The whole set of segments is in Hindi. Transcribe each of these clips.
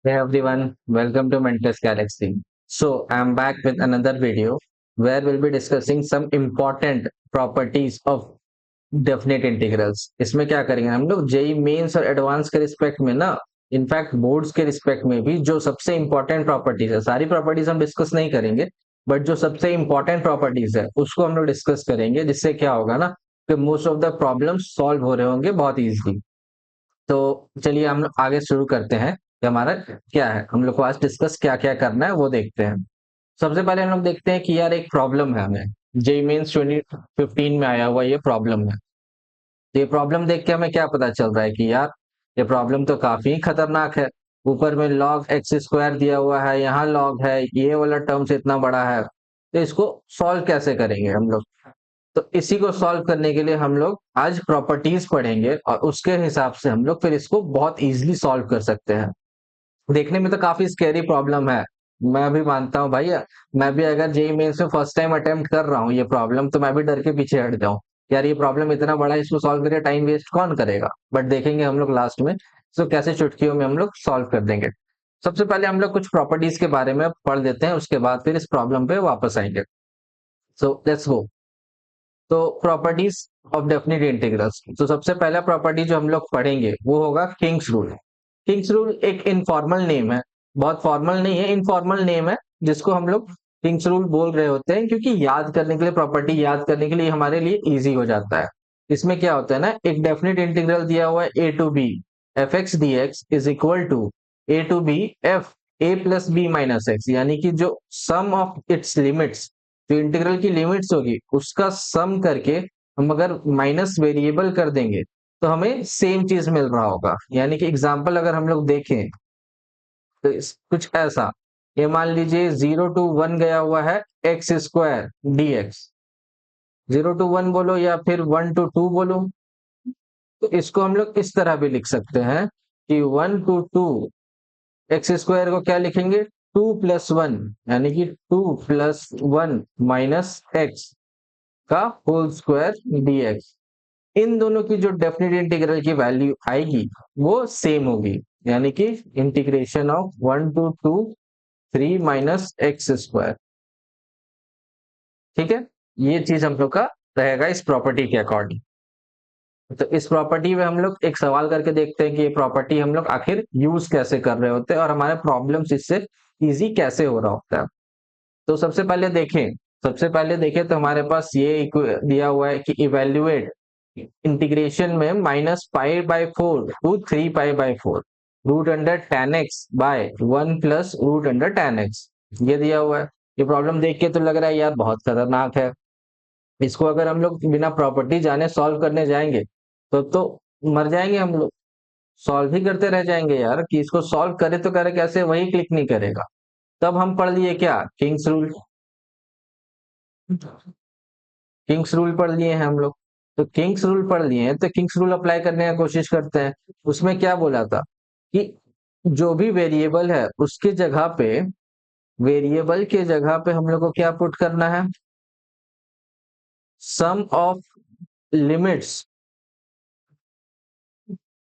Hey everyone, welcome to Mentor's Galaxy. So, I'm back with another video where we'll be discussing some important properties of definite integrals. इसमें क्या करेंगे हम लोग जेई मेंस और एडवांस के रिस्पेक्ट में ना, इनफैक्ट बोर्ड्स के रिस्पेक्ट में भी जो सबसे इंपॉर्टेंट प्रॉपर्टीज है, सारी प्रॉपर्टीज हम डिस्कस नहीं करेंगे, बट जो सबसे इंपॉर्टेंट प्रॉपर्टीज है उसको हम लोग डिस्कस करेंगे, जिससे क्या होगा ना कि most of the problems solve हो रहे होंगे बहुत इजीली। तो चलिए हम लोग आगे शुरू करते हैं कि हमारा क्या है, हम लोग को आज डिस्कस क्या क्या करना है वो देखते हैं। सबसे पहले हम लोग देखते हैं कि यार एक प्रॉब्लम है, हमें जेई मेंस 2015 में आया हुआ ये प्रॉब्लम है। तो ये प्रॉब्लम देख के हमें क्या पता चल रहा है कि यार ये प्रॉब्लम तो काफी खतरनाक है। ऊपर में लॉग एक्स स्क्वायर दिया हुआ है, यहाँ लॉग है, ये वाला टर्म से इतना बड़ा है, तो इसको सॉल्व कैसे करेंगे हम लोग। तो इसी को सॉल्व करने के लिए हम लोग आज प्रॉपर्टीज पढ़ेंगे और उसके हिसाब से हम लोग फिर इसको बहुत इजीली सॉल्व कर सकते हैं। देखने में तो काफी स्कैरी प्रॉब्लम है, मैं भी मानता हूँ भाई। मैं भी अगर जेई मेंस में फर्स्ट टाइम अटेम्प्ट कर रहा हूँ ये प्रॉब्लम, तो मैं भी डर के पीछे हट जाऊं। यार ये प्रॉब्लम इतना बड़ा है, इसको सॉल्व करके टाइम वेस्ट कौन करेगा। बट देखेंगे हम लोग लास्ट में इसको कैसे चुटकियों में हम लोग सॉल्व कर देंगे। सबसे पहले हम लोग कुछ प्रॉपर्टीज के बारे में पढ़ लेते हैं, उसके बाद फिर इस प्रॉब्लम पे वापस आएंगे। So let's go. तो प्रॉपर्टीज ऑफ डेफिनेट इंटीग्रल्स, तो सबसे पहला प्रॉपर्टी जो हम लोग पढ़ेंगे वो होगा किंग्स रूल। किंग्स रूल एक इनफॉर्मल नेम है, बहुत फॉर्मल नहीं है, इनफॉर्मल नेम है, जिसको हम लोग किंग्स रूल बोल रहे होते हैं क्योंकि याद करने के लिए, प्रॉपर्टी याद करने के लिए हमारे लिए इजी हो जाता है। इसमें क्या होता है ना, एक डेफिनेट इंटीग्रल दिया हुआ है A to B F X D X is equal to A to B F A plus B minus X, यानी कि जो सम ऑफ इट्स लिमिट्स, जो इंटीग्रल की लिमिट्स होगी उसका सम करके हम अगर माइनस वेरिएबल कर देंगे तो हमें सेम चीज मिल रहा होगा। यानी कि एग्जांपल अगर हम लोग देखें तो कुछ ऐसा, ये मान लीजिए 0 to 1 गया हुआ है x square D x, 0 to 1 बोलो या फिर 1 to 2 बोलो। तो इसको हम लोग इस तरह भी लिख सकते हैं कि 1 to 2 एक्स स्क्वायर को क्या लिखेंगे, 2 + 1, यानी कि 2 + 1 माइनस एक्स का होल स्क्वायर dx। इन दोनों की जो डेफिनेट इंटीग्रल की वैल्यू आएगी वो सेम होगी, यानी कि इंटीग्रेशन ऑफ 1 to 2 3 - x²। ठीक है, ये चीज हम लोग का रहेगा इस प्रॉपर्टी के अकॉर्डिंग। तो इस प्रॉपर्टी में हम लोग एक सवाल करके देखते हैं कि ये प्रॉपर्टी हम लोग आखिर यूज कैसे कर रहे होते हैं और हमारे प्रॉब्लम्स इससे इजी कैसे हो रहा होता है। तो सबसे पहले देखें तो हमारे पास ये दिया हुआ है कि इवेल्युएट इंटीग्रेशन में -π/4 to 3π/4 root under ten X by 1 + √tan x, ये दिया हुआ है। ये प्रॉब्लम देख के तो लग रहा है यार बहुत खतरनाक है। इसको अगर हम लोग बिना प्रॉपर्टी जाने सॉल्व करने जाएंगे तो मर जाएंगे हम लोग। सॉल्व ही करते रह जाएंगे यार, कि इसको सॉल्व करे तो करे कैसे, वही क्लिक नहीं करेगा। तब हम पढ़ लिए क्या, किंग्स रूल। किंग्स रूल पढ़ लिए हैं हम लोग। तो किंग्स रूल पढ़ लिए हैं तो किंग्स रूल अप्लाई करने की कोशिश करते हैं। उसमें क्या बोला था कि जो भी वेरिएबल है उसके जगह पे, वेरिएबल के जगह पे हम लोग को क्या पुट करना है, सम ऑफ लिमिट्स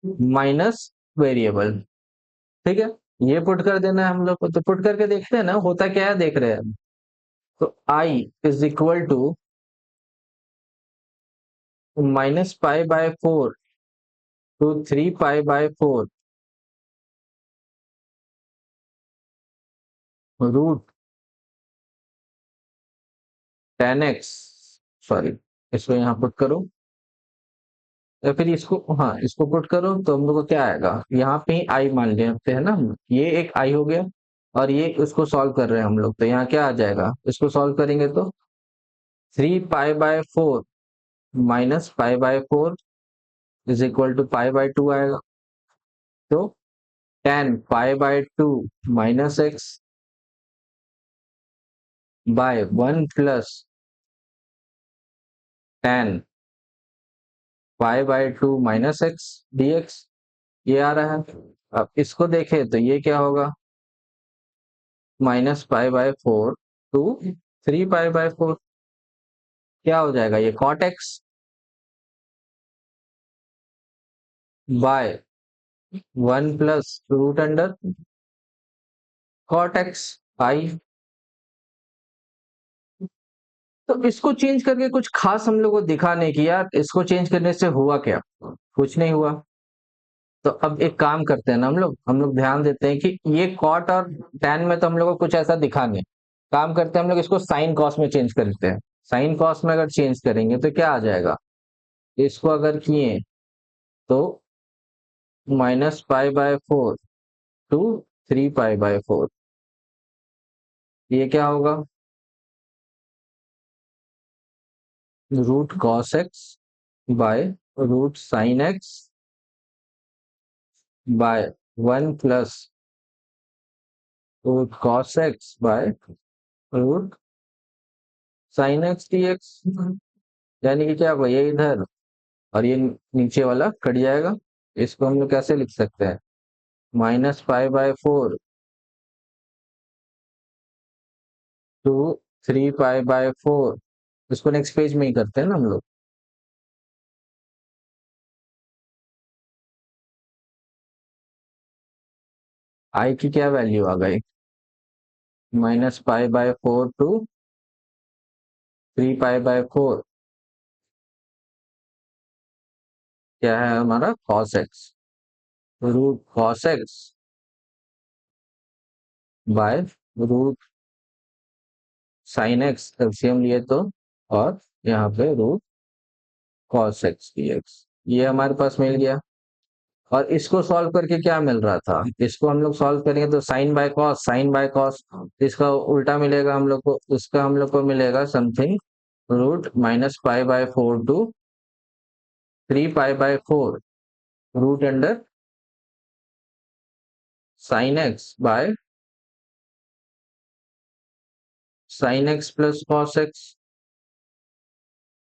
माइनस वेरिएबल। ठीक है, ये पुट कर देना है हम लोग को। तो पुट करके देखते हैं ना होता क्या है, देख रहे हैं। तो I is equal to -π/4 to 3π/4 root 10x, sorry, इसको यहाँ पुट करो या फिर इसको, हाँ इसको पुट करो तो हम लोग को क्या आएगा, यहाँ पे ही आई मान लेते हैं ना हम, ये एक आई हो गया। और ये उसको सॉल्व कर रहे हैं हम लोग, तो यहाँ क्या आ जाएगा, इसको सॉल्व करेंगे तो 3π/4 -π/4 इज इक्वल टू π/2 आएगा। तो 10π/2 -x बाय 1 + 10 π/2 -x dx, ये आ रहा है। अब इसको देखें तो ये क्या होगा, -π/4 to 3π/4, क्या हो जाएगा ये cot x बाय 1 + √अंडर कॉट एक्स आई। तो इसको चेंज करके कुछ खास हम लोग को दिखा नहीं कि यार इसको चेंज करने से हुआ क्या, कुछ नहीं हुआ। तो अब एक काम करते हैं ना, हम लोग ध्यान देते हैं कि ये कॉट और टैन में तो हम लोग को कुछ ऐसा दिखा नहीं। काम करते हैं हम लोग इसको साइन कॉस में चेंज करते हैं। साइन कॉस में अगर चेंज करेंगे तो क्या आ जाएगा, इसको अगर किए तो -π/4 टू 3π/4, ये क्या होगा, √cos x by √sin x by 1 plus √cos x by √sin x dx। यानी कि क्या होगा, ये इधर और ये नीचे वाला कट जाएगा। इसको हम लोग कैसे लिख सकते हैं, -π/4 टू 3π/4। इसको नेक्स्ट पेज में ही करते हैं ना हम लोग। आई की क्या वैल्यू आ गई, -π/4 टू 3π/4, क्या है हमारा cos x, √cos x by √sin x LCM लिए तो, और यहाँ पे √cos x dx, ये हमारे पास मिल गया। और इसको सॉल्व करके क्या मिल रहा था, इसको हम लोग सॉल्व करेंगे तो साइन बाय कॉस इसका उल्टा मिलेगा हम लोग को, इसका हम लोग को मिलेगा something √-π/4 to 3π/4 root under sin x plus cos x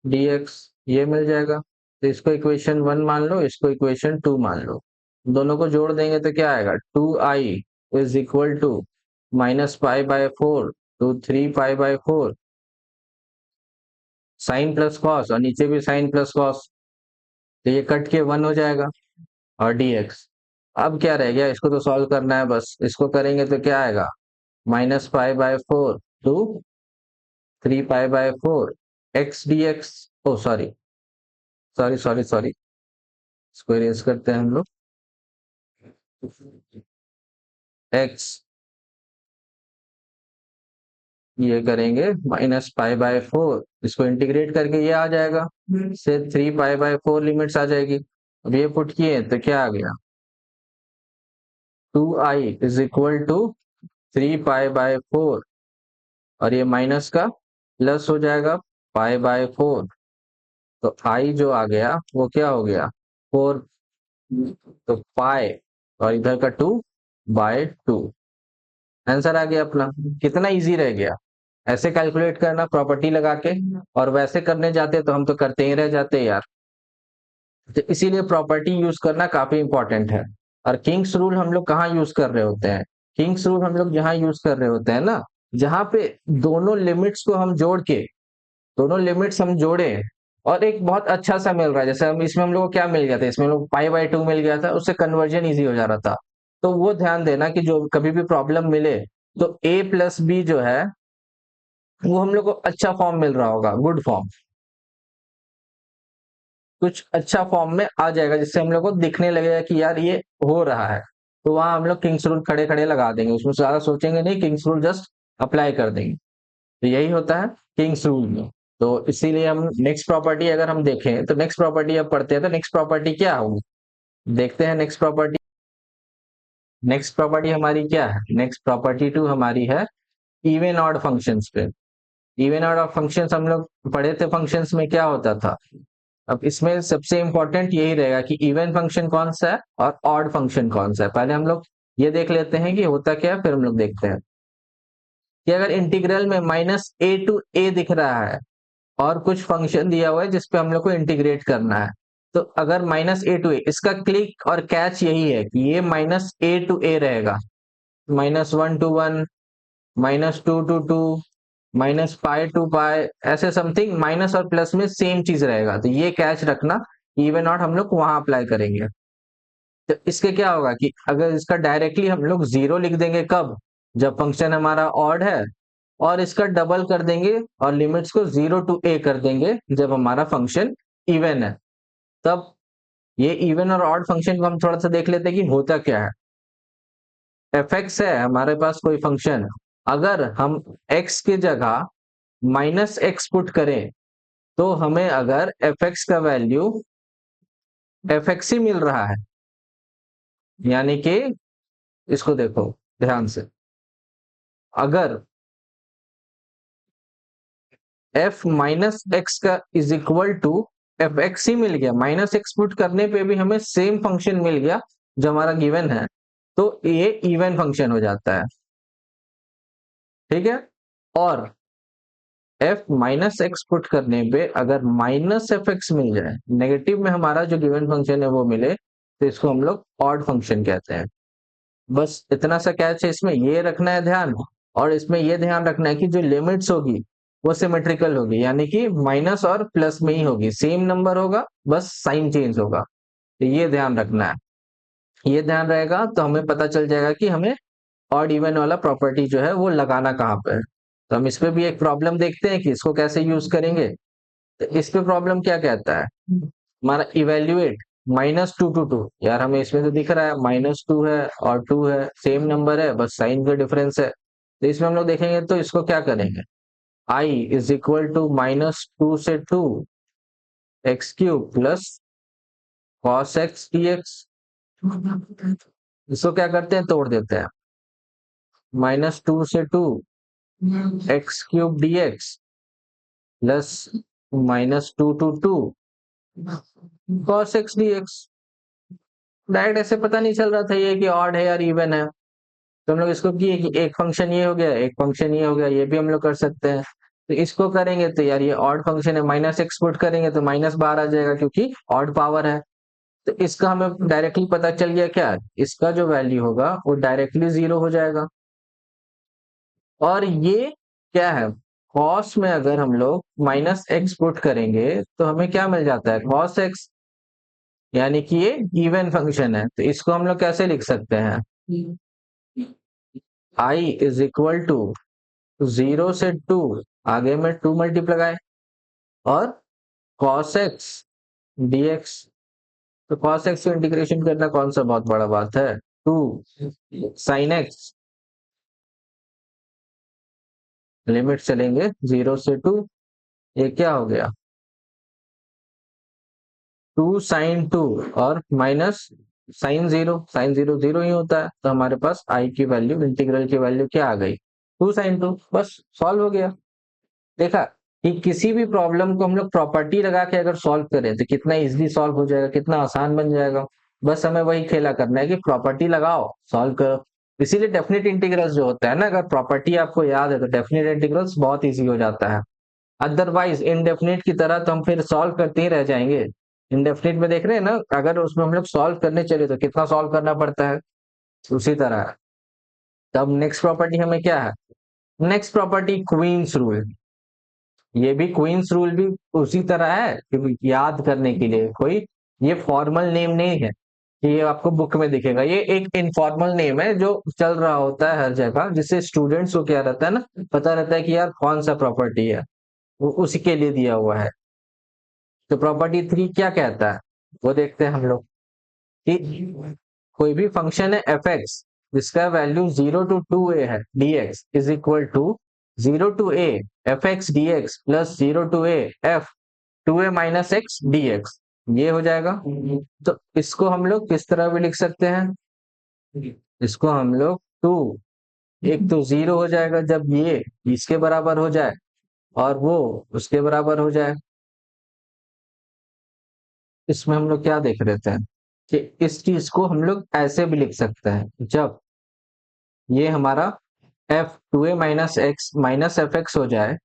dx, ये मिल जाएगा। तो इसको इक्वेशन 1 मान लो, इसको इक्वेशन 2 मान लो। दोनों को जोड़ देंगे तो क्या आएगा, 2i is equal to -π/4 to 3π/4 sine plus cos, और नीचे भी साइन प्लस कॉस, तो ये कट के 1 हो जाएगा, और dx। अब क्या रह गया, इसको तो सॉल्व करना है बस। इसको करेंगे तो क्या आएगा, -π/4 to 3π/4 x dx। Oh sorry sorry sorry sorry, इसको इरेज करते हैं हम लोग। x, ये करेंगे -π/4, इसको इंटीग्रेट करके ये आ जाएगा, से 3π/4 लिमिट्स आ जाएगी। अब ये पुट किए तो क्या आ गया, 2i इज इक्वल टू 3π/4, और ये माइनस का प्लस हो जाएगा π/4। तो i जो आ गया वो क्या हो गया, 4, तो पाई और इधर का 2/2, आंसर आ गया अपना। कितना इजी रह गया, ऐसे कैलकुलेट करना प्रॉपर्टी लगा के, और वैसे करने जाते तो हम तो करते ही रह जाते यार। तो इसीलिए प्रॉपर्टी यूज करना काफी इंपॉर्टेंट है। और किंग्स रूल हम लोग कहाँ यूज कर रहे होते हैं, किंग्स रूल हम लोग जहाँ यूज कर रहे होते हैं ना, जहाँ पे दोनों लिमिट्स को हम जोड़ के, दोनों लिमिट्स हम जोड़े और एक बहुत अच्छा सा मिल रहा है। जैसे हम इसमें हम लोग को क्या मिल गया था, इसमें हम लोग π/2 मिल गया था, उससे कन्वर्जन इजी हो जा रहा था। तो वो ध्यान देना कि जो कभी भी प्रॉब्लम मिले तो a+b जो है वो हम लोग को अच्छा फॉर्म मिल रहा होगा, गुड फॉर्म, कुछ अच्छा फॉर्म में आ जाएगा, जिससे हम लोग को दिखने लगेगा कि यार ये हो रहा है। तो वहां हम लोग किंग्स रूल खड़े खड़े लगा देंगे, उसमें ज्यादा सोचेंगे नहीं, किंग्स रूल जस्ट अप्लाई कर देंगे। तो यही होता है किंग्स रूल में। तो इसीलिए हम नेक्स्ट प्रॉपर्टी अगर हम देखें तो नेक्स्ट प्रॉपर्टी अब पढ़ते हैं, तो नेक्स्ट प्रॉपर्टी क्या होगी, देखते हैं नेक्स्ट प्रॉपर्टी। नेक्स्ट प्रॉपर्टी हमारी क्या है, नेक्स्ट प्रॉपर्टी 2 हमारी है इवन ऑड फंक्शंस पे। इवन ऑड फंक्शंस हम लोग पढ़े थे, फंक्शंस में क्या होता था। अब इसमें सबसे इंपॉर्टेंट यही रहेगा कि इवन फंक्शन कौन सा है और ऑड फंक्शन कौन सा है। पहले हम लोग ये देख लेते हैं कि होता क्या है, फिर हम लोग देखते हैं कि अगर इंटीग्रल में -a to a दिख रहा है और कुछ फंक्शन दिया हुआ है जिसपे हम लोग को इंटीग्रेट करना है, तो अगर -a to a, इसका क्लिक और कैच यही है कि ये -a to a रहेगा, -1 to 1, -2 to 2, -π to π, ऐसे समथिंग माइनस और प्लस में सेम चीज रहेगा। तो ये कैच रखना, इवन नॉट हम लोग वहां अप्लाई करेंगे। तो इसके क्या होगा कि अगर इसका डायरेक्टली हम लोग जीरो लिख देंगे, कब, जब फंक्शन हमारा ऑड है, और इसका डबल कर देंगे और लिमिट्स को 0 टू a कर देंगे जब हमारा फंक्शन इवन है। तब ये इवन और ऑड फंक्शन को हम थोड़ा सा देख लेते हैं कि होता क्या है। एफ एक्स है हमारे पास कोई फंक्शन, अगर हम x की जगह माइनस एक्स पुट करें तो हमें अगर एफ एक्स का वैल्यू एफ एक्स ही मिल रहा है, यानी कि इसको देखो ध्यान से, अगर एफ माइनस एक्स का is equal to F X ही मिल गया, माइनस एक्स पुट करने पे भी हमें सेम फंक्शन मिल गया जो हमारा गिवन है, तो ये इवन फंक्शन हो जाता है। ठीक है, और एफ माइनस एक्स पुट करने पे अगर माइनस एफ एक्स मिल जाए, नेगेटिव में हमारा जो गिवन फंक्शन है वो मिले, तो इसको हम लोग ऑड फंक्शन कहते हैं। बस इतना सा कैच है इसमें, ये रखना है ध्यान। और इसमें ये ध्यान रखना है कि जो लिमिट्स होगी वो सिमेट्रिकल होगी, यानी कि माइनस और प्लस में ही होगी, सेम नंबर होगा, बस साइन चेंज होगा। तो ये ध्यान रखना है। ये ध्यान रहेगा तो हमें पता चल जाएगा कि हमें ऑड इवन वाला प्रॉपर्टी जो है वो लगाना कहाँ पे है। तो हम इस पे भी एक प्रॉब्लम देखते हैं कि इसको कैसे यूज करेंगे। तो इस पे प्रॉब्लम क्या कहता है हमारा, इवेल्युएट -2 to 2। यार हमें इसमें तो दिख रहा है -2 है और 2 है, सेम नंबर है, बस साइन का डिफरेंस है। तो इसमें हम लोग देखेंगे तो इसको क्या करेंगे, i इज इक्वल टू -2 से 2 x cube plus cos x D x. इसको क्या करते हैं, तोड़ देते हैं, -2 से 2 x cube D X plus -2 to 2 cos x D x. Direct ऐसे पता नहीं चल रहा था ये कि ऑड है या इवन है, तो हम लोग इसको किए कि एक फंक्शन ये हो गया, एक फंक्शन ये हो गया, ये भी हम लोग कर सकते हैं। तो इसको करेंगे तो यार ये ऑड फंक्शन है, माइनस एक्स पुट करेंगे तो माइनस बाहर आ जाएगा क्योंकि ऑड पावर है। तो इसका हमें डायरेक्टली पता चल गया क्या, इसका जो वैल्यू होगा वो डायरेक्टली 0 हो जाएगा। और ये क्या है, कॉस में अगर हम लोग माइनस एक्स पुट करेंगे तो हमें क्या मिल जाता है, कॉस एक्स, यानी कि ये इवन फंक्शन है। तो इसको हम लोग कैसे लिख सकते हैं, i इज इक्वल टू 0 से 2, आगे में 2 मल्टीप्लाई और cos x dx। तो cos x को इंटीग्रेशन करना कौन सा बहुत बड़ा बात है, 2 sin x, लिमिट चलेंगे 0 से 2, ये क्या हो गया 2 sin 2 और माइनस साइन 0, साइन 0 0 ही होता है, तो हमारे पास i की वैल्यू, इंटीग्रल की वैल्यू क्या आ गई, 2 sin 2, बस सॉल्व हो गया। देखा कि किसी भी प्रॉब्लम को हम लोग प्रॉपर्टी लगा के अगर सॉल्व करें तो कितना इजीली सॉल्व हो जाएगा, कितना आसान बन जाएगा। बस हमें वही खेला करना है कि प्रॉपर्टी लगाओ सॉल्व करो। इसीलिए डेफिनेट इंटीग्रल्स जो होता है ना, अगर प्रॉपर्टी आपको याद है तो डेफिनेट इंटीग्रल्स बहुत इजी हो जाता है। अदरवाइज इनडेफिनेट की तरह तो हम फिर सॉल्व करते ही रह जाएंगे। इनडेफिनेट में देख रहे हैं ना, अगर उसमें हम लोग सॉल्व करने चले तो कितना सॉल्व करना पड़ता है, उसी तरह है। तब नेक्स्ट प्रॉपर्टी हमें क्या है, नेक्स्ट प्रॉपर्टी क्वींस रूल। ये भी क्वींस रूल भी उसी तरह है कि याद करने के लिए कोई ये फॉर्मल नेम नहीं है कि ये आपको बुक में दिखेगा, ये एक इनफॉर्मल नेम है जो चल रहा होता है हर जगह, जिससे स्टूडेंट्स को क्या रहता है ना, पता रहता है कि यार कौन सा प्रॉपर्टी है, वो उसी के लिए दिया हुआ है। तो प्रॉपर्टी 3 क्या कहता है वो देखते हैं हम लोग, कि कोई भी फंक्शन है एफ एक्स जिसका वैल्यू 0 to 2a है, dx is equal to 0 to a F X D X plus 0 to a F 2a minus X D X, ये हो जाएगा। तो इसको हम लोग किस तरह भी लिख सकते हैं, इसको हम लोग 2, एक तो 0 हो जाएगा जब ये इसके बराबर हो जाए और वो उसके बराबर हो जाए। इसमें हम लोग क्या देख रहे थे कि इस चीज को हम लोग ऐसे भी लिख सकते हैं, जब ये हमारा F 2a minus x minus F X हो जाए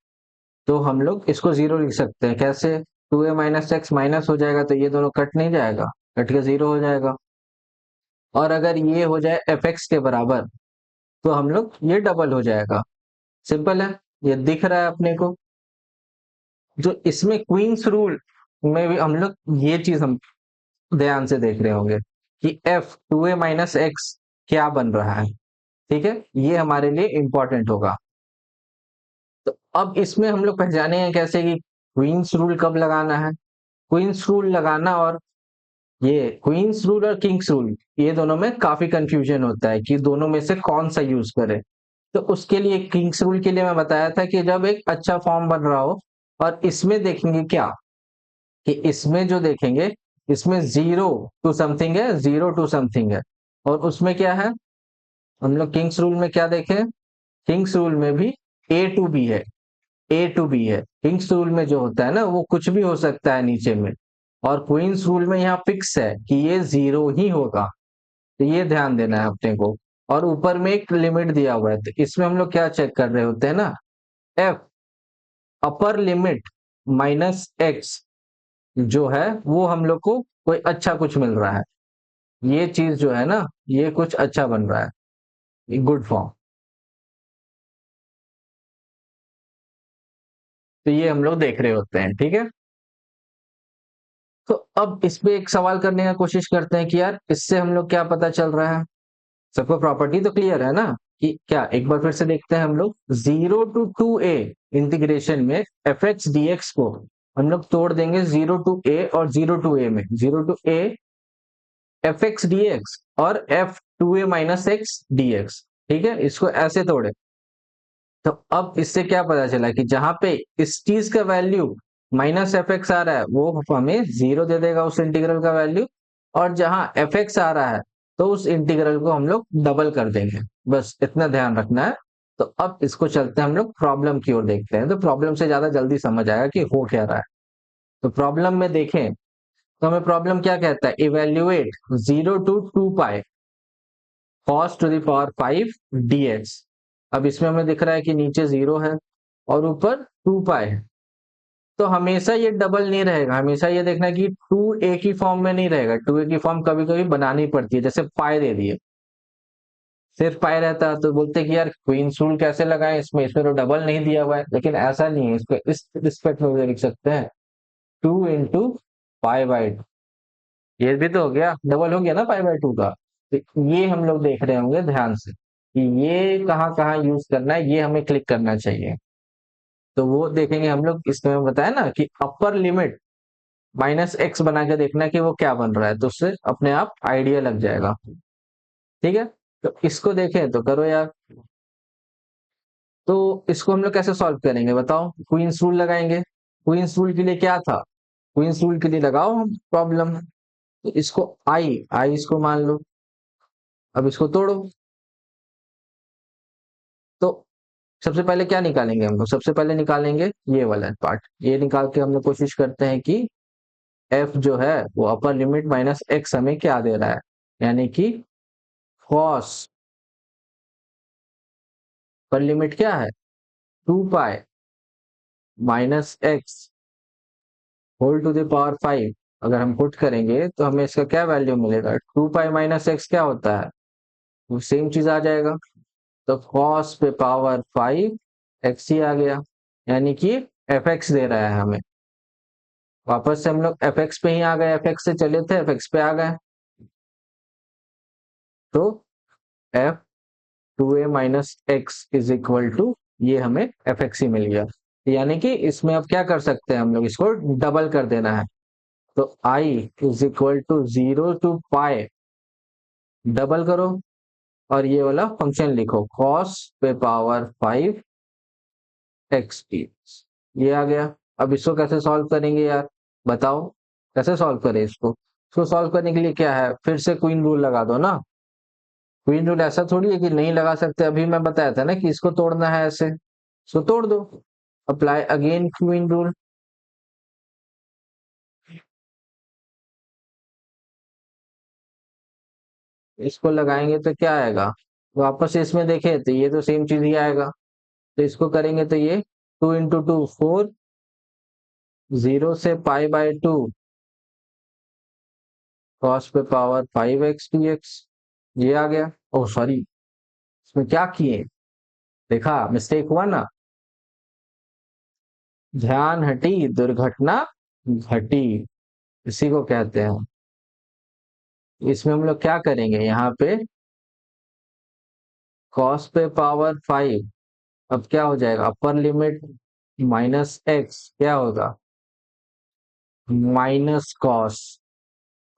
तो हम लोग इसको 0 लिख सकते हैं। कैसे, 2a माइनस एक्स माइनस हो जाएगा तो ये दोनों कट नहीं जाएगा, कट के 0 हो जाएगा। और अगर ये हो जाए एफ एक्स के बराबर तो हम लोग ये डबल हो जाएगा। सिंपल है, ये दिख रहा है अपने को। जो इसमें क्वींस रूल में भी हम लोग ये चीज हम ध्यान से देख रहे होंगे कि एफ 2a माइनस एक्स क्या बन रहा है, ठीक है, ये हमारे लिए इंपॉर्टेंट होगा। तो अब इसमें हम लोग पहचानेंगे कैसे कि क्वींस रूल कब लगाना है। क्वींस रूल लगाना और ये क्वींस रूल और किंग्स रूल, ये दोनों में काफी कंफ्यूजन होता है कि दोनों में से कौन सा यूज करें। तो उसके लिए किंग्स रूल के लिए मैं बताया था कि जब एक अच्छा फॉर्म बन रहा हो, और इसमें देखेंगे क्या कि इसमें जो देखेंगे, इसमें जीरो टू समथिंग है, जीरो टू समथिंग है, और उसमें क्या है, हम लोग किंग्स रूल में क्या देखें, किंग्स रूल में भी ए टू बी है, ए टू बी है। किंग्स रूल में जो होता है ना, वो कुछ भी हो सकता है नीचे में, और क्वींस रूल में यहाँ फिक्स है कि ये जीरो ही होगा। तो ये ध्यान देना है अपने को। और ऊपर में एक लिमिट दिया हुआ है, तो इसमें हम लोग क्या चेक कर रहे होते हैं ना, F upper limit minus x जो है, वो हम लोग को कोई अच्छा कुछ मिल रहा है, ये चीज जो है ना, ये कुछ अच्छा बन रहा है, गुड फॉर्म। तो ये हम लोग देख रहे होते हैं, ठीक है। तो अब इस पे एक सवाल करने का कोशिश करते हैं कि यार इससे हम लोग क्या पता चल रहा है। सबको प्रॉपर्टी तो क्लियर है ना, कि क्या, एक बार फिर से देखते हैं हम लोग, 0 to 2a इंटीग्रेशन में एफ एक्स डी एक्स को हम लोग तोड़ देंगे 0 to a और 0 to a में, 0 to a F X D x और f 2a - x dx, ठीक है, इसको ऐसे तोड़े। तो अब इससे क्या पता चला कि जहां पे इस चीज का वैल्यू माइनस एफ एक्स आ रहा है, वो हमें जीरो दे देगा उस इंटीग्रल का वैल्यू, और जहां एफ एक्स आ रहा है, तो उस इंटीग्रल को हम लोग डबल कर देंगे। बस इतना ध्यान रखना है। तो अब इसको चलते हैं हम लोग प्रॉब्लम की ओर देखते हैं, तो प्रॉब्लम से ज्यादा जल्दी समझ आएगा कि हो क्या रहा है। तो प्रॉब्लम में देखें, तो हमें प्रॉब्लम क्या कहता है, evaluate 0 to 2 pi cos to the power 5 dx। अब इसमें हमें दिख रहा है कि नीचे जीरो है और ऊपर 2 पाई है, तो हमेशा ये डबल नहीं रहेगा, हमेशा ये देखना कि 2a की फॉर्म में नहीं रहेगा, 2a की फॉर्म कभी कभी बनानी पड़ती है, जैसे पाई दे दिए, सिर्फ पाई रहता है तो बोलते हैं कि यार क्वींस रूल कैसे लगाएं इसमें, इसमें तो डबल नहीं दिया हुआ है, लेकिन ऐसा नहीं है, इसको इस रिस्पेक्ट में लिख सकते हैं, 2 into पाई/2, ये भी तो हो गया, डबल हो गया ना पाई/2 का। तो ये हम लोग देख रहे होंगे ध्यान से कि ये कहाँ कहाँ यूज करना है, ये हमें क्लिक करना चाहिए। तो वो देखेंगे हम लोग, इसमें बताया ना कि अपर लिमिट माइनस एक्स बना के देखना कि वो क्या बन रहा है, तो उससे अपने आप आइडिया लग जाएगा, ठीक है। तो इसको देखें तो करो यार। तो इसको हम लोग कैसे सॉल्व करेंगे बताओ, क्वींस रूल लगाएंगे। क्वींस रूल के लिए क्या था, क्वींस रूल के लिए लगाओ हम प्रॉब्लम। तो इसको आई आई इसको मान लो, अब इसको तोड़ो। तो सबसे पहले क्या निकालेंगे हम लोग, सबसे पहले निकालेंगे ये वाला पार्ट, ये निकाल के हम लोग कोशिश करते हैं कि एफ जो है वो अपर लिमिट माइनस एक्स हमें क्या दे रहा है, यानी कि कॉस पर लिमिट क्या है, 2 pi - X whole to the power 5। अगर हम पुट करेंगे तो हमें इसका क्या वैल्यू मिलेगा, 2 पाई - एक्स क्या होता है, वो सेम चीज आ जाएगा। तो कॉस पे पावर 5 एक्स ही आ गया, यानी कि एफ एक्स दे रहा है हमें। वापस से हम लोग एफ एक्स पे ही आ गए, एफ एक्स से चले थे एफ एक्स पे आ गए। तो एफ 2a - x ये हमें एफ एक्स ही मिल गया। यानी कि इसमें अब क्या कर सकते हैं हम लोग, इसको डबल कर देना है। तो i 0 to पाई, डबल करो, और ये वाला फंक्शन लिखो cos पे पावर 5 x, ये आ गया। अब इसको कैसे सॉल्व करेंगे यार, बताओ कैसे सॉल्व करें इसको। इसको सॉल्व करने के लिए क्या है, फिर से क्वीन रूल लगा दो ना। क्वीन रूल ऐसा थोड़ी है कि नहीं लगा सकते, अभी मैं बताया था ना कि इसको तोड़ना है ऐसे, इसको तोड़ दो, अप्लाई अगेन क्वीन रूल। इसको लगाएंगे तो क्या आएगा, वापस इसमें देखें तो ये तो सेम चीज ही आएगा। तो इसको करेंगे तो ये 2 into 2 4, 0 से पाई/2 कॉस पे पावर 5 x dx, ये आ गया। ओ सॉरी, इसमें क्या किए, देखा मिस्टेक हुआ ना, ध्यान हटी दुर्घटना घटी, इसी को कहते हैं। इसमें हम लोग क्या करेंगे यहाँ पे, कॉस पे पावर 5, अब क्या हो जाएगा, अपर लिमिट माइनस एक्स क्या होगा, माइनस कॉस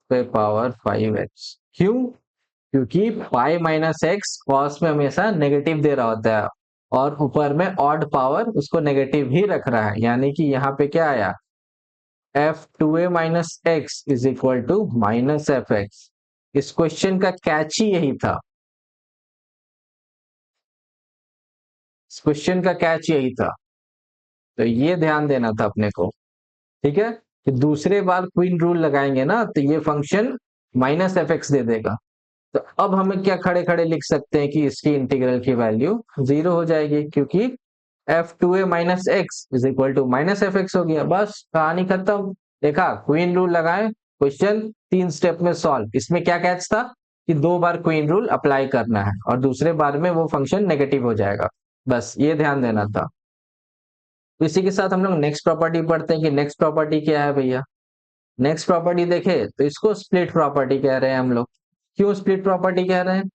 पे पावर 5x। क्यों? क्योंकि पाई माइनस एक्स कॉस में हमेशा नेगेटिव दे रहा होता है, और ऊपर में ऑड पावर उसको नेगेटिव ही रख रहा है, यानी कि यहाँ पे क्या आया, F two A minus X is equal to minus F X. इस क्वेश्चन का कैच ही यही था, इस क्वेश्चन का कैच यही था। तो ये ध्यान देना था अपने को, ठीक है, कि दूसरे बार क्वीन रूल लगाएंगे ना तो ये फंक्शन माइनस एफ एक्स दे देगा। तो अब हमें क्या खड़े खड़े लिख सकते हैं कि इसकी इंटीग्रल की वैल्यू 0 हो जाएगी, क्योंकि F two A minus X is equal to minus F X हो गया, बस कहानी खत्म। देखा, क्वीन रूल लगाए, क्वेश्चन 3 स्टेप में सॉल्व। इसमें क्या कैच था कि 2 बार क्वीन रूल अप्लाई करना है और दूसरे बार में वो फंक्शन नेगेटिव हो जाएगा, बस ये ध्यान देना था। तो इसी के साथ हम लोग नेक्स्ट प्रॉपर्टी पढ़ते हैं कि नेक्स्ट प्रॉपर्टी क्या है भैया। नेक्स्ट प्रॉपर्टी देखे तो इसको स्प्लिट प्रॉपर्टी कह रहे हैं हम लोग। क्यों स्प्लिट प्रॉपर्टी कह रहे हैं?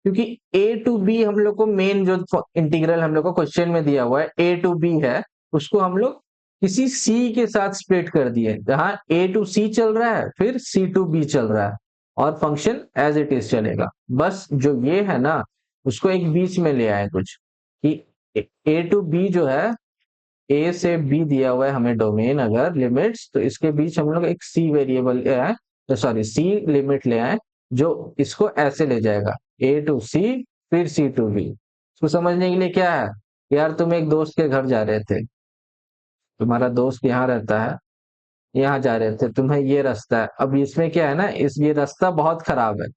क्योंकि ए टू बी हम लोग को मेन जो इंटीग्रल हम लोग को क्वेश्चन में दिया हुआ है ए टू बी है, उसको हम लोग किसी सी के साथ स्प्लिट कर दिए, जहां ए टू सी चल रहा है फिर सी टू बी चल रहा है, और फंक्शन एज इट इज चलेगा। बस जो ये है ना, उसको एक बीच में ले आए कुछ, कि ए टू बी जो है, ए से बी दिया हुआ है हमें डोमेन अगर लिमिट्स, तो इसके बीच हम लोग एक सी वेरिएबल ले आए, तो सॉरी सी लिमिट ले आए, जो इसको ऐसे ले जाएगा ए टू सी फिर सी टू बी। इसको समझने के लिए क्या है, यार तुम एक दोस्त के घर जा रहे थे, तुम्हारा दोस्त यहाँ रहता है, यहाँ जा रहे थे, तुम्हें ये रास्ता है, अब इसमें क्या है ना, इस ये रास्ता बहुत खराब है,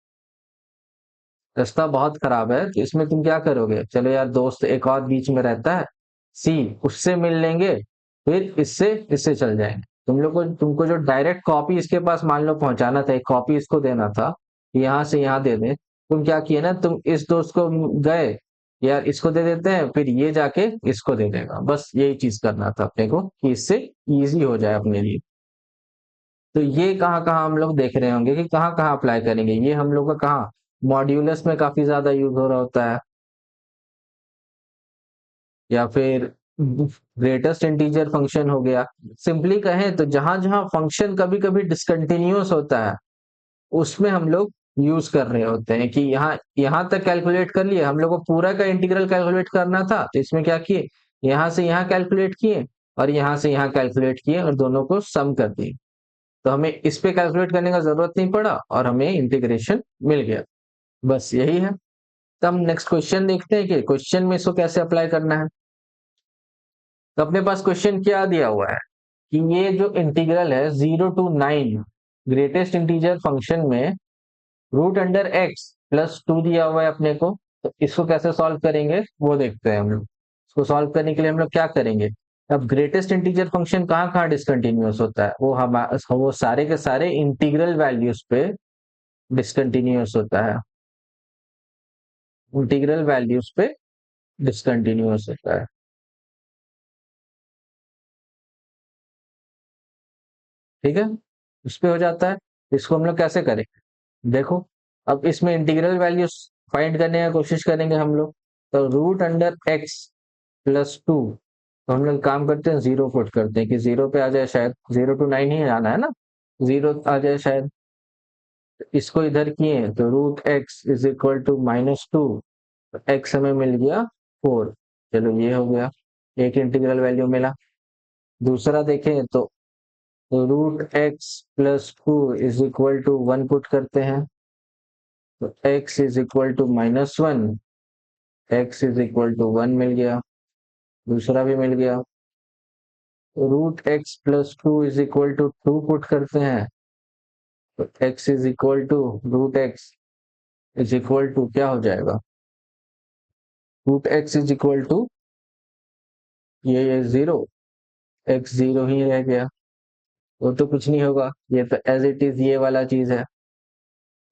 रास्ता बहुत खराब है, तो इसमें तुम क्या करोगे, चलो यार दोस्त एक और बीच में रहता है सी, उससे मिल लेंगे, फिर इससे इससे चल जाएंगे। तुम लोग को, तुमको जो डायरेक्ट कॉपी इसके पास मान लो पहुंचाना था, एक कॉपी इसको देना था, यहाँ से यहाँ दे दे, तुम क्या किए ना, तुम इस दोस्त को गए, यार इसको दे देते हैं, फिर ये जाके इसको दे देगा, बस यही चीज करना था अपने को कि इससे इजी हो जाए अपने लिए। तो ये कहाँ कहाँ हम लोग देख रहे होंगे कि कहाँ कहाँ अप्लाई करेंगे, ये हम लोग का कहाँ मॉड्यूलस में काफी ज्यादा यूज हो रहा होता है, या फिर ग्रेटेस्ट इंटीजर फंक्शन हो गया। सिंपली कहें तो जहां जहां फंक्शन कभी कभी डिसकंटिन्यूअस होता है, उसमें हम लोग यूज कर रहे होते हैं कि यहाँ यहाँ तक कैलकुलेट कर लिए, हम लोग को पूरा का इंटीग्रल कैलकुलेट करना था, तो इसमें क्या किए, यहाँ से यहाँ कैलकुलेट किए और यहाँ से यहाँ कैलकुलेट किए और दोनों को सम कर दिए, तो हमें इस पे कैलकुलेट करने का जरूरत नहीं पड़ा और हमें इंटीग्रेशन मिल गया। बस यही है। तो हम नेक्स्ट क्वेश्चन देखते हैं कि क्वेश्चन में इसको कैसे अप्लाई करना है। तो अपने पास क्वेश्चन क्या दिया हुआ है कि ये जो इंटीग्रल है 0 to 9 ग्रेटेस्ट इंटीजर फंक्शन में रूट अंडर एक्स प्लस 2 दिया हुआ है अपने को, तो इसको कैसे सॉल्व करेंगे वो देखते हैं हम लोग। इसको सॉल्व करने के लिए हम लोग क्या करेंगे, अब ग्रेटेस्ट इंटीजर फंक्शन कहाँ कहाँ डिसकंटिन्यूअस होता है, वो सारे के सारे इंटीग्रल वैल्यूज पे डिसकंटिन्यूअस होता है, इंटीग्रल वैल्यूज पे डिसकंटिन्यूअस होता है, ठीक है, उस पे हो जाता है। इसको हम लोग कैसे करेंगे, देखो, अब इसमें इंटीग्रल वैल्यूज फाइंड करने की कोशिश करेंगे हम लोग, तो रूट अंडर एक्स प्लस 2, तो हम लोग काम करते हैं जीरो पुट करते हैं कि जीरो पे आ जाए, शायद 0 to 9 ही आना है ना, जीरो आ जाए शायद। इसको इधर किए तो root X is equal to -2, X हमें मिल गया 4, चलो ये हो गया, एक इंटीग्रल वैल्यू मिला। दूसरा देखें तो root X plus 2 is equal to 1 put करते हैं, तो x is equal to -1, x is equal to 1 मिल गया, दूसरा भी मिल गया। Root X plus 2 is equal to 2 put करते हैं, तो x is equal to root X is equal to क्या हो जाएगा, root X is equal to ये 0, x 0 ही रह गया, वो तो कुछ नहीं होगा, ये तो एज इट इज ये वाला चीज है,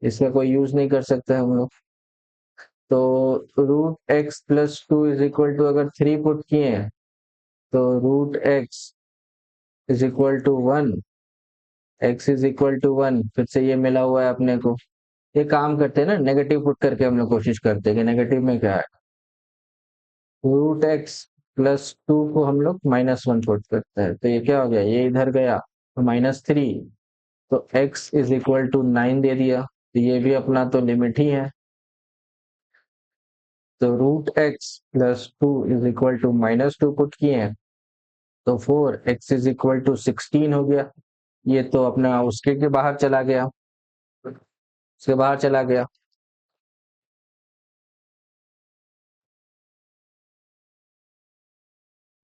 इसका कोई यूज नहीं कर सकते हम लोग। तो root X plus 2 is equal to अगर 3 पुट किए हैं, तो root X is equal to 1, X is equal to 1, फिर से ये मिला हुआ है अपने को। ये काम करते हैं ना, नेगेटिव पुट करके हम लोग कोशिश करते हैं कि नेगेटिव में क्या है, रूट एक्स प्लस टू को हम लोग -1 पुट करते हैं, तो ये क्या हो गया, ये इधर गया तो -3, तो x इज इक्वल टू 9 दे दिया, तो ये भी अपना तो लिमिट ही है। तो root X plus two is equal to -2 put किए हैं, तो 4x इज इक्वल टू 16 हो गया। ये तो अपना उसके के बाहर चला गया, उसके बाहर चला गया।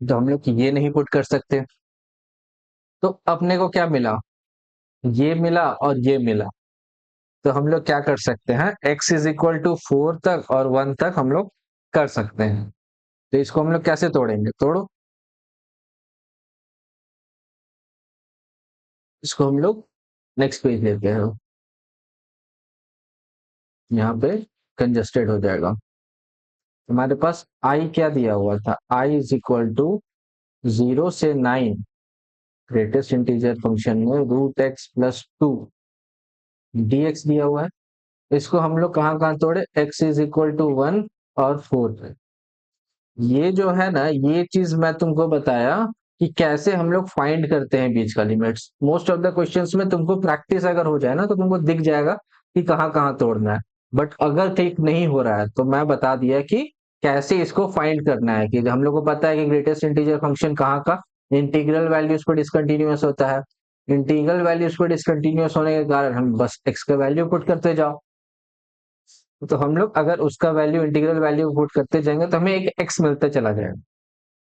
तो हम लोग ये नहीं पुट कर सकते, तो अपने को क्या मिला, ये मिला और ये मिला। तो हम लोग क्या कर सकते हैं, x इज इक्वल टू 4 तक और 1 तक हम लोग कर सकते हैं। तो इसको हम लोग कैसे तोड़ेंगे, तोड़ो। इसको हम लोग नेक्स्ट पेज लेते हैं, यहाँ पे कंजस्टेड हो जाएगा। हमारे पास i क्या दिया हुआ था, i इज इक्वल टू 0 से 9, ग्रेटेस्ट इंटीजर फंक्शन में root X plus two dx दिया हुआ है। इसको हम लोग कहाँ कहाँ तोड़े, x इज इक्वल टू 1 और 4 पे। ये जो है ना, ये चीज मैं तुमको बताया कि कैसे हम लोग फाइंड करते हैं बीच का limits. Most of the questions में तुमको प्रैक्टिस अगर हो जाए ना, तो तुमको दिख जाएगा कि कहाँ कहाँ तोड़ना है। बट अगर ठीक नहीं हो रहा है, तो मैं बता दिया कि कैसे इसको फाइंड करना है। कि हम लोग को पता है कि ग्रेटेस्ट इंटीजर फंक्शन कहाँ का इंटीग्रल वैल्यूज पर डिसकंटिन्यूअस होता है। इंटीग्रल वैल्यूज पर डिसकंटिन्यूअस होने के कारण हम बस एक्स का वैल्यू पुट करते जाओ। तो हम लोग अगर उसका वैल्यू, इंटीग्रल वैल्यू पुट करते जाएंगे, तो हमें एक एक्स मिलता चला जाएगा।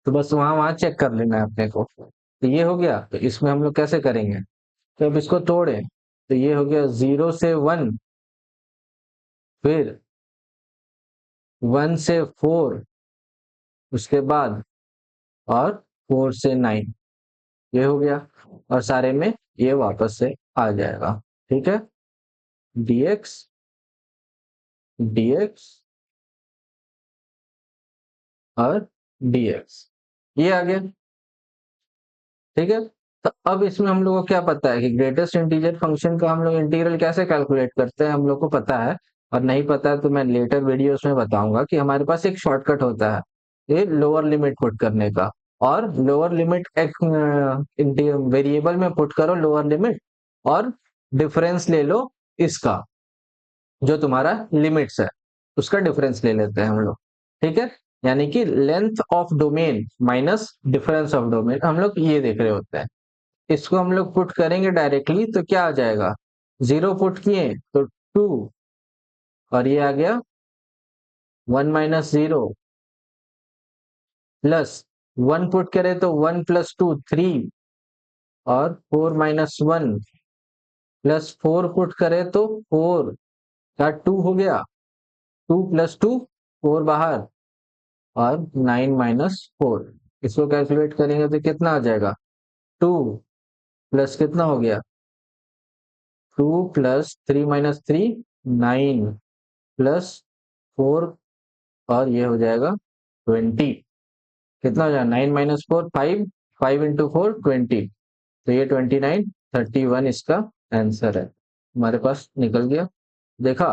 तो बस वहां वहां चेक कर लेना है अपने को। तो ये हो गया, तो इसमें हम लोग कैसे करेंगे, तो अब इसको तोड़े, तो ये हो गया 0 से 1, फिर 1 से 4, उसके बाद और 4 से 9, ये हो गया। और सारे में ये वापस से आ जाएगा, ठीक है। dx dx और dx, ये आ गया, ठीक है। तो अब इसमें हम लोग को क्या पता है कि ग्रेटेस्ट इंटीजर फंक्शन का हम लोग इंटीग्रल कैसे कैलकुलेट करते हैं, हम लोग को पता है। और नहीं पता है तो मैं लेटर वीडियोस में बताऊंगा कि हमारे पास एक शॉर्टकट होता है ये लोअर लिमिट पुट करने का। और लोअर लिमिट एक वेरिएबल में पुट करो लोअर लिमिट, और डिफरेंस ले लो इसका, जो तुम्हारा लिमिट्स है उसका डिफरेंस ले लेते हैं हम लोग, ठीक है। यानी कि length of domain minus difference of domain, हम लोग ये देख रहे होते हैं। इसको हम लोग पुट करेंगे डायरेक्टली, तो क्या आ जाएगा, 0 पुट किए तो 2, और ये आ गया 1 - 0, प्लस 1 पुट करे तो 1 + 2 3, और 4 - 1, प्लस 4 पुट करे तो 4 का 2 हो गया, 2 + 2 4 बाहर, और 9 - 4, इसको कैलकुलेट करेंगे तो कितना आ जाएगा, 2 प्लस कितना हो गया, 2 + 3 - 3 9, +4, और ये हो जाएगा 20। कितना हो जाएगा, 9 - 4 5, 5 × 4 20, तो ये 29 31 इसका आंसर है, हमारे पास निकल गया। देखा,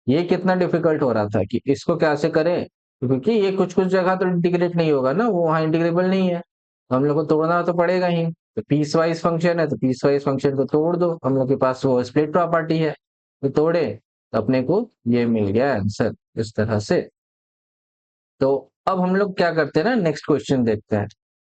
ये कितना डिफिकल्ट हो रहा था कि इसको कैसे करें, क्योंकि ये कुछ कुछ जगह तो इंटीग्रेट नहीं होगा ना, वो वहां इंटीग्रेबल नहीं है, हम लोग को तोड़ना तो पड़ेगा ही। तो पीस वाइज फंक्शन है, तो पीस वाइज फंक्शन को तोड़ दो, हम लोग के पास वो स्प्लिट प्रॉपर्टी है, तो तोड़े, तो अपने को ये मिल गया आंसर इस तरह से। तो अब हम लोग क्या करते हैं ना, नेक्स्ट क्वेश्चन देखते हैं।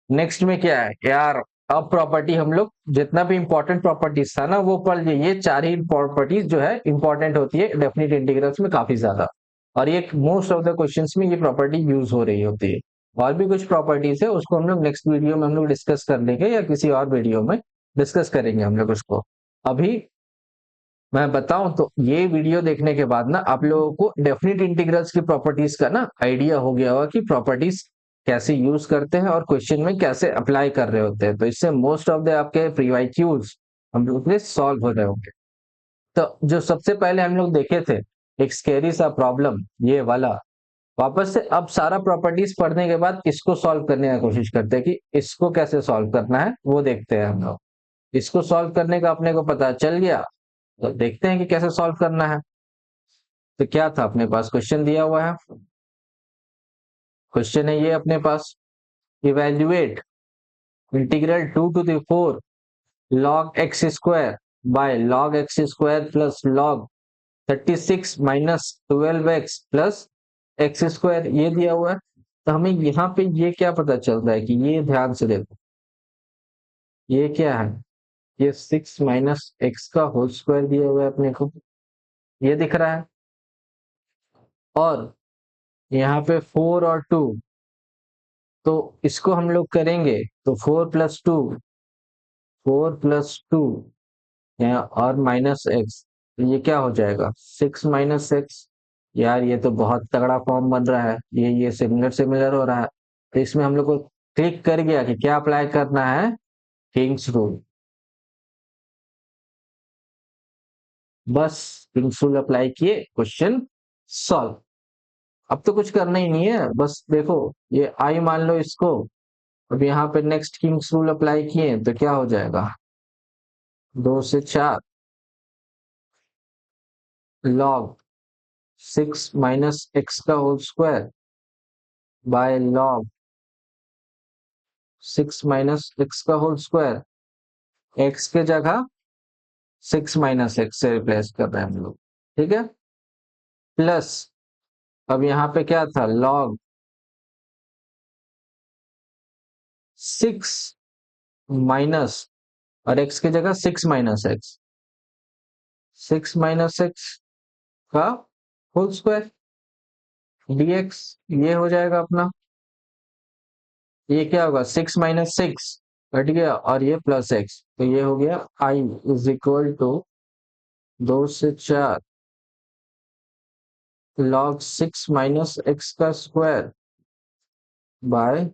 नेक्स्ट में क्या है यार, अब प्रॉपर्टी हम लोग जितना भी इंपॉर्टेंट प्रॉपर्टीज था ना वो पढ़ लिए, ये चार ही प्रॉपर्टीज जो है इंपॉर्टेंट होती है डेफिनेट इंटीग्रल्स में काफी ज्यादा। और ये मोस्ट ऑफ द क्वेश्चंस में ये प्रॉपर्टी यूज हो रही होती है। और भी कुछ प्रॉपर्टीज है, उसको हम लोग नेक्स्ट वीडियो में हम लोग डिस्कस कर लेंगे, या किसी और वीडियो में डिस्कस करेंगे हम लोग उसको। अभी मैं बताऊं तो ये वीडियो देखने के बाद ना आप लोगों को डेफिनेट इंटीग्रल्स की प्रॉपर्टीज का ना आइडिया हो गया होगा कि प्रॉपर्टीज कैसे यूज करते हैं और क्वेश्चन में कैसे अप्लाई कर रहे होते हैं। तो इससे मोस्ट ऑफ द आपके प्रीवाइक्यूज हम लोग के सॉल्व हो रहे होंगे। तो जो सबसे पहले हम लोग देखे थे एक स्केरी सा प्रॉब्लम, ये वाला, वापस से अब सारा प्रॉपर्टीज पढ़ने के बाद इसको सॉल्व करने की कोशिश करते हैं कि इसको कैसे सॉल्व करना है, वो देखते हैं हम लोग। इसको सॉल्व करने का अपने को पता चल गया, तो देखते हैं कि कैसे सॉल्व करना है। तो क्या था अपने पास, क्वेश्चन दिया हुआ है, क्वेश्चन है ये अपने पास, evaluate integral 2 to the 4 log x square by log x square plus log 36 minus 12x plus x square, ये दिया हुआ है। तो हमें यहाँ पे ये क्या पता चल रहा है कि ये ध्यान से देखो, ये क्या है, ये 6 माइनस एक्स का होल स्क्वायर दिया हुआ है अपने को, ये दिख रहा है। और यहाँ पे 4 और 2, तो इसको हम लोग करेंगे तो 4 प्लस टू और माइनस एक्स, तो ये क्या हो जाएगा 6 - x। यार ये तो बहुत तगड़ा फॉर्म बन रहा है, ये सिमिलर सिमिलर हो रहा है। तो इसमें हम लोग को क्लिक कर गया कि क्या अप्लाई करना है, किंग्स रूल। बस किंग्स रूल अप्लाई किए, क्वेश्चन सॉल्व। अब तो कुछ करना ही नहीं है, बस देखो ये आई मान लो इसको। अब यहाँ पे नेक्स्ट किंग्स रूल अप्लाई किए तो क्या हो जाएगा, 2 से 4 लॉग 6 - x का whole square by log 6 - x का होल स्क्वायर, x के जगह 6 - x से रिप्लेस कर रहे हैं हम लोग, ठीक है। प्लस अब यहाँ पे क्या था, लॉग 6 माइनस, और x की जगह 6 - x, 6 - x का होल स्क्वायर dx, ये हो जाएगा अपना। ये क्या होगा, 6 - 6 घट गया और ये प्लस एक्स, तो ये हो गया i इज इक्वल टू 2 से 4 log 6 - x का स्क्वायर बाय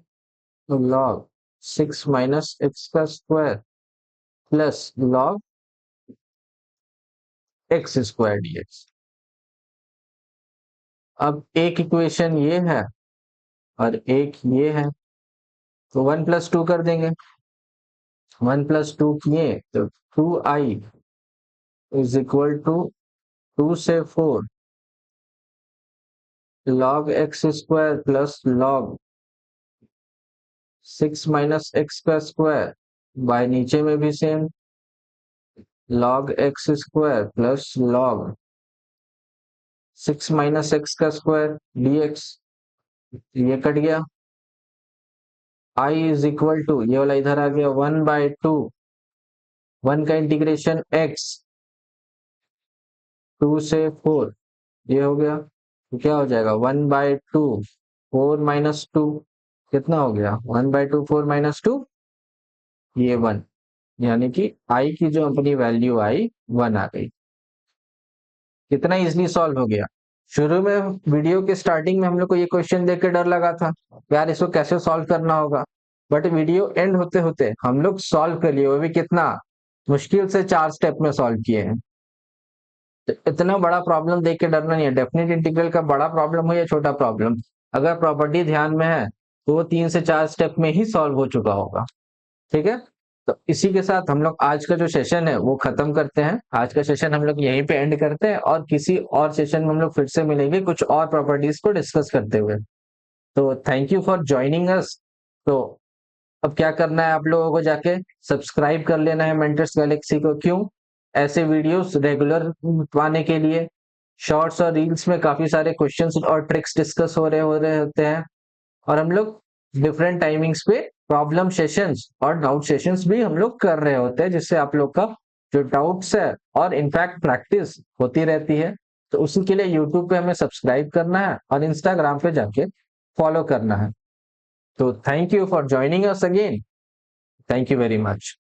log 6 - x का square plus log x square dx। अब एक इक्वेशन ये है और एक ये है, तो 1 + 2 कर देंगे। 1 + 2 किए तो 2i इज इक्वल टू 2 से 4 log x square plus log 6 - x का स्क्वायर बाय नीचे में भी same log x square plus log 6 - x का स्क्वायर dx, ये कट गया। i इज इक्वल टू, ये वाला इधर आ गया 1/2, 1 का इंटीग्रेशन x 2 से 4, ये हो गया। तो क्या हो जाएगा 1/2, 4 - 2 कितना हो गया, 1/2 4 - 2, ये 1, यानी कि i की जो अपनी वैल्यू आई 1 आ गई। कितना इजीली सॉल्व हो गया। शुरू में वीडियो के स्टार्टिंग में हम लोग को ये क्वेश्चन देख के डर लगा था, यार इसको कैसे सॉल्व करना होगा, बट वीडियो एंड होते होते हम लोग सॉल्व कर लिए, वो भी कितना मुश्किल से 4 स्टेप में सॉल्व किए हैं। तो इतना बड़ा प्रॉब्लम देख के डरना नहीं है, डेफिनेट इंटीग्रल का बड़ा प्रॉब्लम हो या छोटा प्रॉब्लम, अगर प्रॉपर्टी ध्यान में है तो वो 3 से 4 स्टेप में ही सॉल्व हो चुका होगा, ठीक है। तो इसी के साथ हम लोग आज का जो सेशन है वो खत्म करते हैं। आज का सेशन हम लोग यहीं पे एंड करते हैं और किसी और सेशन में हम लोग फिर से मिलेंगे कुछ और प्रॉपर्टीज को डिस्कस करते हुए। तो thank you for joining us. तो अब क्या करना है, आप लोगों को जाके सब्सक्राइब कर लेना है मेंटर्स गैलेक्सी को। क्यों, ऐसे वीडियोस रेगुलर पाने के लिए। शॉर्ट्स और रील्स में काफी सारे क्वेश्चंस और ट्रिक्स डिस्कस हो रहे होते हैं, और हम लोग डिफरेंट टाइमिंग्स पे प्रॉब्लम सेशंस और डाउट सेशंस भी हम लोग कर रहे होते हैं, जिससे आप लोग का जो डाउट्स है और इनफैक्ट प्रैक्टिस होती रहती है। तो उसी के लिए यूट्यूब पे हमें सब्सक्राइब करना है और इंस्टाग्राम पे जाके फॉलो करना है। तो thank you for joining us again, thank you very much.